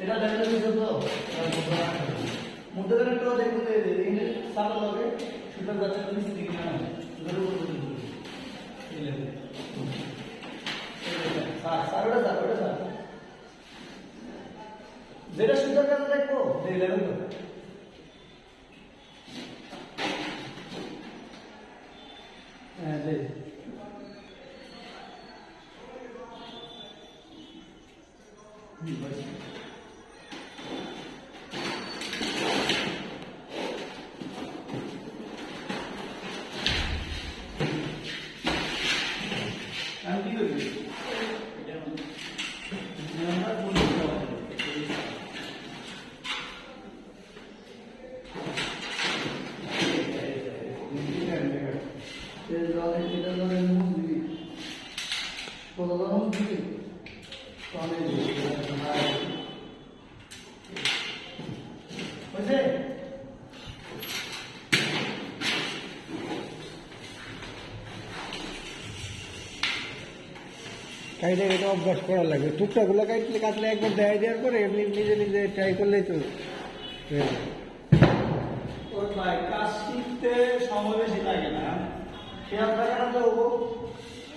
এটা দেখলে বুঝছো তো মধ্যখানে একটু দেখুন এখানে সাদা হবে সুতার গাছের নিচ দিকে না ধরে বলতে স্যার ওটা স্যার যেটা সুতার গাছে দেখবো দেখলেন তো হ্যাঁ দেখ আমি কি করি কাইটে এটা অভ্যাস করা লাগবে টুকটাগুলো কাটলে একবার দেখাই দেওয়ার পরে এমনি নিজে নিজে ট্রাই করলেই তো ওর ভাই কাজ শিখতে সময় বেশি লাগে না সে আপনাকে তো